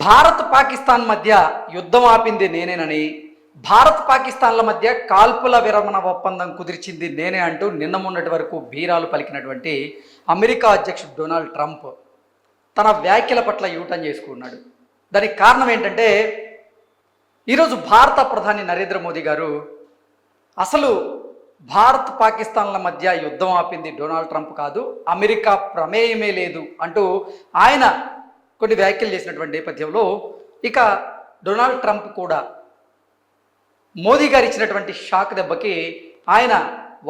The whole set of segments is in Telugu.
భారత్ పాకిస్తాన్ మధ్య యుద్ధం ఆపింది నేనేనని, భారత్ పాకిస్తాన్ల మధ్య కాల్పుల విరమణ ఒప్పందం కుదిర్చింది నేనే అంటూ నిన్న మొన్నటి వరకు బీరాలు పలికినటువంటి అమెరికా అధ్యక్షుడు డొనాల్డ్ ట్రంప్ తన వ్యాఖ్యల పట్ల యూటర్న్ చేసుకున్నాడు. దానికి కారణం ఏంటంటే, ఈరోజు భారత ప్రధాని నరేంద్ర మోదీ గారు అసలు భారత్ పాకిస్తాన్ల మధ్య యుద్ధం ఆపింది డొనాల్డ్ ట్రంప్ కాదు, అమెరికా ప్రమేయమే లేదు అంటూ ఆయన కొన్ని వ్యాఖ్యలు చేసినటువంటి నేపథ్యంలో ఇక డొనాల్డ్ ట్రంప్ కూడా మోదీ గారు ఇచ్చినటువంటి షాక్ దెబ్బకి ఆయన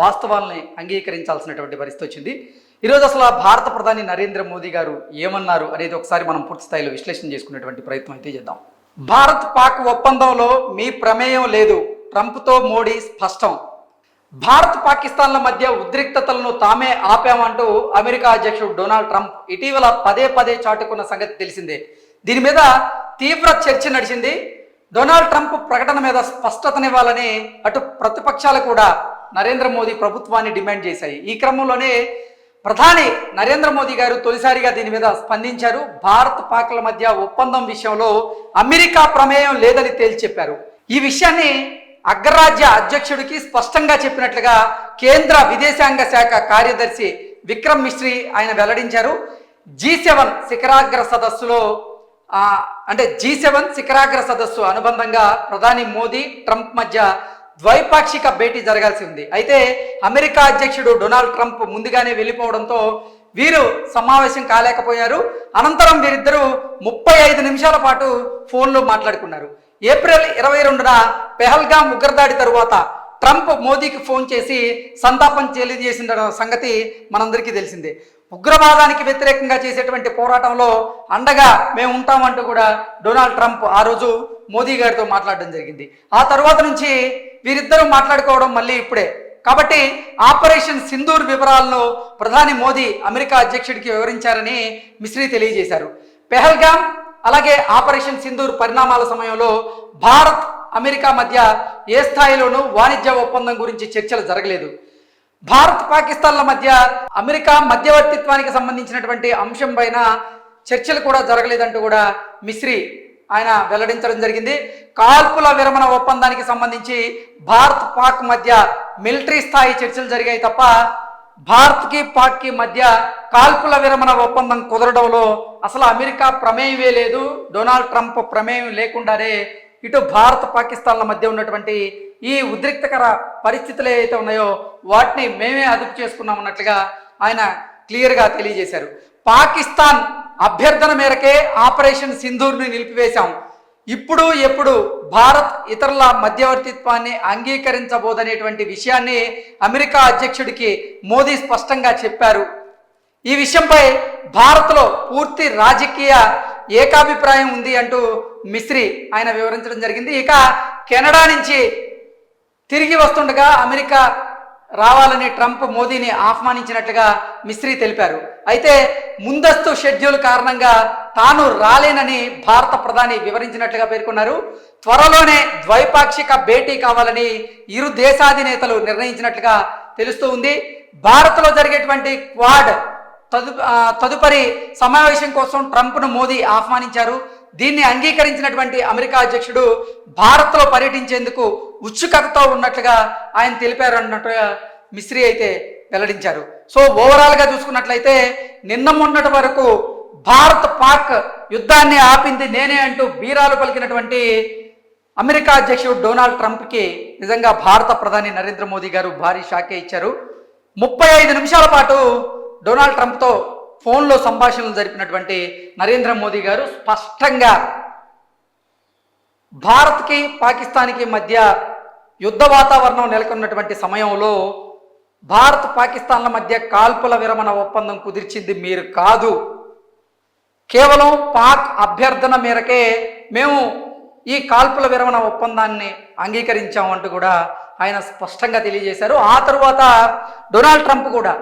వాస్తవాలని అంగీకరించాల్సినటువంటి పరిస్థితి వచ్చింది. ఈరోజు అసలు భారత ప్రధాని నరేంద్ర మోదీ గారు ఏమన్నారు అనేది ఒకసారి మనం పూర్తి స్థాయిలో విశ్లేషణ చేసుకునేటువంటి ప్రయత్నం అయితే చేద్దాం. భారత్ పాక్ ఒప్పందంలో మీ ప్రమేయం లేదు, ట్రంప్తో మోడీ స్పష్టం. భారత్ పాకిస్తాన్ల మధ్య ఉద్రిక్తతలను తామే ఆపామంటూ అమెరికా అధ్యక్షుడు డొనాల్డ్ ట్రంప్ ఇటీవల పదే పదే చాటుకున్న సంగతి తెలిసిందే. దీని మీద తీవ్ర చర్చ నడిచింది. డొనాల్డ్ ట్రంప్ ప్రకటన మీద స్పష్టతనివ్వాలని అటు ప్రతిపక్షాలు కూడా నరేంద్ర మోదీ ప్రభుత్వాన్ని డిమాండ్ చేశాయి. ఈ క్రమంలోనే ప్రధాని నరేంద్ర మోదీ గారు తొలిసారిగా దీని మీద స్పందించారు. భారత్ పాక్ల మధ్య ఒప్పందం విషయంలో అమెరికా ప్రమేయం లేదని తేల్చి చెప్పారు. ఈ విషయాన్ని అగ్రరాజ్య అధ్యక్షుడికి స్పష్టంగా చెప్పినట్లుగా కేంద్ర విదేశాంగ శాఖ కార్యదర్శి విక్రమ్ మిశ్రీ ఆయన వెల్లడించారు. G7 శిఖరాగ్ర సదస్సులో G7 శిఖరాగ్ర సదస్సు అనుబంధంగా ప్రధాని మోదీ ట్రంప్ మధ్య ద్వైపాక్షిక భేటీ జరగాల్సి ఉంది. అయితే అమెరికా అధ్యక్షుడు డొనాల్డ్ ట్రంప్ ముందుగానే వెళ్ళిపోవడంతో వీరు సమావేశం కాలేకపోయారు. అనంతరం వీరిద్దరూ 35 నిమిషాల పాటు ఫోన్లో మాట్లాడుకున్నారు. ఏప్రిల్ 22న పెహల్గాం ఉగ్రదాడి తరువాత ట్రంప్ మోదీకి ఫోన్ చేసి సంతాపం తెలియజేసిన సంగతి మనందరికీ తెలిసిందే. ఉగ్రవాదానికి వ్యతిరేకంగా చేసేటువంటి పోరాటంలో అండగా మేము ఉంటామంటూ కూడా డొనాల్డ్ ట్రంప్ ఆ రోజు మోదీ గారితో మాట్లాడడం జరిగింది. ఆ తర్వాత నుంచి వీరిద్దరూ మాట్లాడుకోవడం మళ్ళీ ఇప్పుడే. కాబట్టి ఆపరేషన్ సింధూర్ వివరాలను ప్రధాని మోదీ అమెరికా అధ్యక్షుడికి వివరించారని మిశ్రీ తెలియజేశారు. పెహల్గాం అలాగే ఆపరేషన్ సింధూర్ పరిణామాల సమయంలో భారత్ అమెరికా మధ్య ఏ స్థాయిలోనూ వాణిజ్య ఒప్పందం గురించి చర్చలు జరగలేదు. భారత్ పాకిస్తాన్ల మధ్య అమెరికా మధ్యవర్తిత్వానికి సంబంధించినటువంటి అంశం పైన చర్చలు కూడా జరగలేదంటూ కూడా మిశ్రీ ఆయన వెల్లడించడం జరిగింది. కాల్పుల విరమణ ఒప్పందానికి సంబంధించి భారత్ పాక్ మధ్య మిలిటరీ స్థాయి చర్చలు జరిగాయి తప్ప భారత్కి పాక్కి మధ్య కాల్పుల విరమణ ఒప్పందం కుదరడంలో అసలు అమెరికా ప్రమేయమే లేదు. డొనాల్డ్ ట్రంప్ ప్రమేయం లేకుండానే ఇటు భారత్ పాకిస్తాన్ల మధ్య ఉన్నటువంటి ఈ ఉద్రిక్తకర పరిస్థితులు ఏవైతే ఉన్నాయో వాటిని మేమే అదుపు చేసుకున్నామన్నట్లుగా ఆయన క్లియర్గా తెలియజేశారు. పాకిస్తాన్ అభ్యర్థన మేరకే ఆపరేషన్ సింధూర్ని నిలిపివేశాం. ఇప్పుడు ఎప్పుడు భారత్ ఇతరుల మధ్యవర్తిత్వాన్ని అంగీకరించబోదనేటువంటి విషయాన్ని అమెరికా అధ్యక్షుడికి మోదీ స్పష్టంగా చెప్పారు. ఈ విషయంపై భారత్లో పూర్తి రాజకీయ ఏకాభిప్రాయం ఉంది అంటూ మిశ్రీ ఆయన వివరించడం జరిగింది. ఇక కెనడా నుంచి తిరిగి వస్తుండగా అమెరికా రావాలని ట్రంప్ మోదీని ఆహ్వానించినట్లుగా మిశ్రీ తెలిపారు. అయితే ముందస్తు షెడ్యూల్ కారణంగా తాను రాలేనని భారత ప్రధాని వివరించినట్లుగా పేర్కొన్నారు. త్వరలోనే ద్వైపాక్షిక భేటీ కావాలని ఇరు దేశాధినేతలు నిర్ణయించినట్లుగా తెలుస్తూ ఉంది. భారత్లో జరిగేటువంటి క్వాడ్ తదుపరి సమావేశం కోసం ట్రంప్ను మోదీ ఆహ్వానించారు. దీన్ని అంగీకరించినటువంటి అమెరికా అధ్యక్షుడు భారత్లో పర్యటించేందుకు ఉత్సుకతతో ఉన్నట్లుగా ఆయన తెలిపారు అన్నట్టుగా మిశ్రీ అయితే వెల్లడించారు. సో ఓవరాల్గా చూసుకున్నట్లయితే నిన్న మొన్నటి వరకు భారత్ పాక్ యుద్ధాన్ని ఆపింది నేనే అంటూ బీరాలు పలికినటువంటి అమెరికా అధ్యక్షుడు డొనాల్డ్ ట్రంప్కి నిజంగా భారత ప్రధాని నరేంద్ర మోదీ గారు భారీ షాకే ఇచ్చారు. 35 నిమిషాల పాటు డొనాల్డ్ ట్రంప్తో ఫోన్లో సంభాషణలు జరిపినటువంటి నరేంద్ర మోదీ గారు స్పష్టంగా భారత్కి పాకిస్తాన్కి మధ్య యుద్ధ వాతావరణం నెలకొన్నటువంటి సమయంలో భారత్ పాకిస్తాన్ల మధ్య కాల్పుల విరమణ ఒప్పందం కుదిర్చింది మీరు కాదు, కేవలం పాక్ అభ్యర్థన మేరకే మేము ఈ కాల్పుల విరమణ ఒప్పందాన్ని అంగీకరించామంటూ కూడా ఆయన స్పష్టంగా తెలియజేశారు. ఆ తరువాత డొనాల్డ్ ట్రంప్ కూడా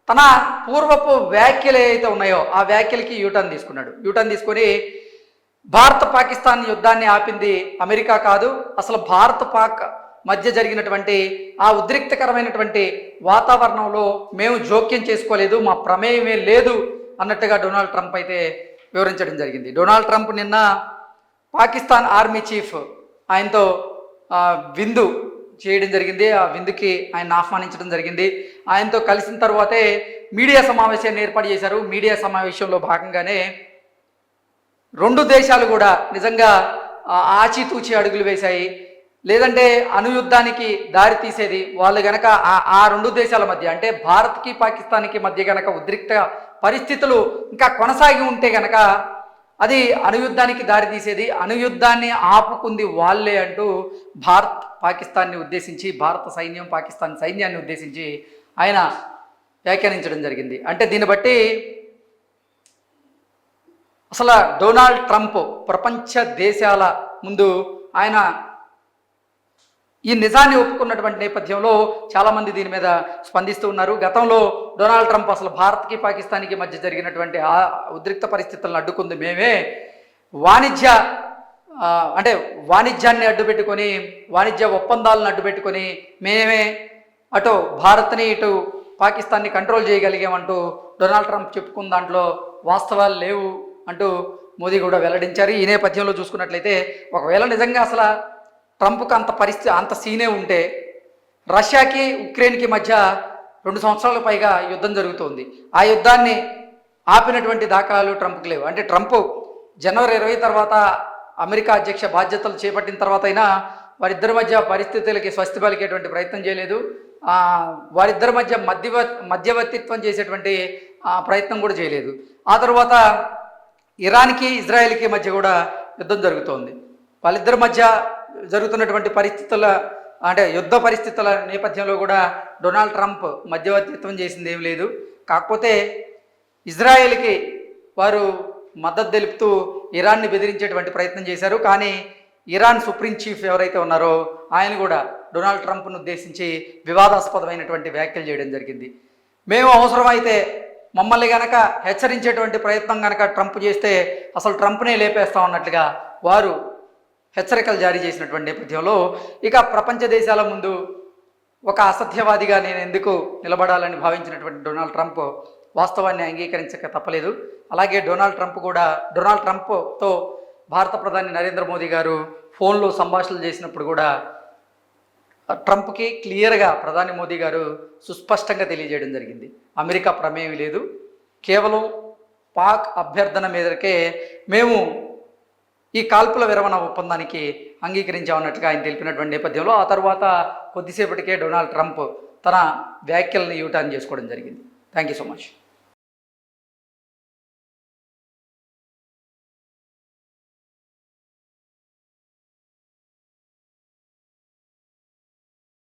తన పూర్వపు వ్యాఖ్యలు ఏవైతే ఉన్నాయో ఆ వ్యాఖ్యలకి యూటర్న్ తీసుకున్నాడు. యూటర్న్ తీసుకొని భారత్ పాకిస్తాన్ యుద్ధాన్ని ఆపింది అమెరికా కాదు, అసలు భారత్ పాక్ మధ్య జరిగినటువంటి ఆ ఉద్రిక్తకరమైనటువంటి వాతావరణంలో మేము జోక్యం చేసుకోలేదు, మా ప్రమేయమే లేదు అన్నట్టుగా డొనాల్డ్ ట్రంప్ అయితే వివరించడం జరిగింది. డొనాల్డ్ ట్రంప్ నిన్న పాకిస్తాన్ ఆర్మీ చీఫ్ ఆయనతో విందు చేయడం జరిగింది. ఆ విందుకి ఆయన ఆహ్వానించడం జరిగింది. ఆయనతో కలిసిన తర్వాతే మీడియా సమావేశాన్ని ఏర్పాటు చేశారు. మీడియా సమావేశంలో భాగంగానే రెండు దేశాలు కూడా నిజంగా ఆచితూచి అడుగులు వేశాయి. లేదంటే అణుయుద్ధానికి దారి తీసేది వాళ్ళు గనక ఆ రెండు దేశాల మధ్య అంటే భారత్కి పాకిస్తాన్కి మధ్య గనక ఉద్రిక్త పరిస్థితులు ఇంకా కొనసాగి ఉంటే గనక అది అణుయుద్ధానికి దారి తీసేది. అణుయుద్ధాన్ని ఆపుకుంది వాళ్ళే అంటూ భారత్ పాకిస్తాన్ని ఉద్దేశించి, భారత సైన్యం పాకిస్తాన్ సైన్యాన్ని ఉద్దేశించి ఆయన వ్యాఖ్యానించడం జరిగింది. అంటే దీన్ని బట్టి అసలు డొనాల్డ్ ట్రంప్ ప్రపంచ దేశాల ముందు ఆయన ఈ నిజాన్ని ఒప్పుకున్నటువంటి నేపథ్యంలో చాలామంది దీని మీద స్పందిస్తూ ఉన్నారు. గతంలో డొనాల్డ్ ట్రంప్ అసలు భారత్కి పాకిస్తాన్కి మధ్య జరిగినటువంటి ఆ ఉద్రిక్త పరిస్థితులను అడ్డుకుంది మేమే, వాణిజ్యాన్ని అడ్డుపెట్టుకొని, వాణిజ్య ఒప్పందాలను అడ్డుపెట్టుకొని మేమే అటు భారత్ని ఇటు పాకిస్తాన్ని కంట్రోల్ చేయగలిగామంటూ డొనాల్డ్ ట్రంప్ చెప్పుకున్న దాంట్లో వాస్తవాలు లేవు అంటూ మోదీ కూడా వెల్లడించారు. ఈ నేపథ్యంలో చూసుకున్నట్లయితే ఒకవేళ నిజంగా అసలు ట్రంప్కి అంత సీనే ఉంటే రష్యాకి ఉక్రెయిన్కి మధ్య 2 సంవత్సరాల పైగా యుద్ధం జరుగుతోంది. ఆ యుద్ధాన్ని ఆపినటువంటి దాఖలాలు ట్రంప్కి లేవు. అంటే ట్రంప్ జనవరి 20 తర్వాత అమెరికా అధ్యక్ష బాధ్యతలు చేపట్టిన తర్వాత అయినా వారిద్దరి మధ్య పరిస్థితులకి స్వస్తి పలికేటువంటి ప్రయత్నం చేయలేదు. వారిద్దరి మధ్య మధ్యవర్తిత్వం చేసేటువంటి ప్రయత్నం కూడా చేయలేదు. ఆ తర్వాత ఇరాన్కి ఇజ్రాయెల్కి మధ్య కూడా యుద్ధం జరుగుతోంది. వాళ్ళిద్దరి మధ్య జరుగుతున్నటువంటి యుద్ధ పరిస్థితుల నేపథ్యంలో కూడా డొనాల్డ్ ట్రంప్ మధ్యవర్తిత్వం చేసింది ఏం లేదు. కాకపోతే ఇజ్రాయెల్కి వారు మద్దతు తెలుపుతూ ఇరాన్ని బెదిరించేటువంటి ప్రయత్నం చేశారు. కానీ ఇరాన్ సుప్రీం చీఫ్ ఎవరైతే ఉన్నారో ఆయన కూడా డొనాల్డ్ ట్రంప్ను ఉద్దేశించి వివాదాస్పదమైనటువంటి వ్యాఖ్యలు చేయడం జరిగింది. మేము అవసరమైతే మమ్మల్ని గనక హెచ్చరించేటువంటి ప్రయత్నం గనక ట్రంప్ చేస్తే అసలు ట్రంప్నే లేపేస్తాం అన్నట్లుగా వారు హెచ్చరికలు జారీ చేసినటువంటి నేపథ్యంలో ఇక ప్రపంచ దేశాల ముందు ఒక అసత్యవాదిగా నేను ఎందుకు నిలబడాలని భావించినటువంటి డొనాల్డ్ ట్రంప్ వాస్తవాన్ని అంగీకరించక తప్పలేదు. అలాగే డొనాల్డ్ ట్రంప్తో భారత ప్రధాని నరేంద్ర మోదీ గారు ఫోన్లో సంభాషణలు చేసినప్పుడు కూడా ట్రంప్కి క్లియర్గా ప్రధాని మోదీ గారు సుస్పష్టంగా తెలియజేయడం జరిగింది, అమెరికా ప్రమేయం లేదు, కేవలం పాక్ అభ్యర్థన మీదకే మేము ఈ కాల్పుల విరమణ ఒప్పందానికి అంగీకరించామన్నట్లుగా ఆయన తెలిపినటువంటి నేపథ్యంలో ఆ తర్వాత కొద్దిసేపటికే డొనాల్డ్ ట్రంప్ తన వ్యాఖ్యలను యూటర్న్ చేసుకోవడం జరిగింది. Thank you so much.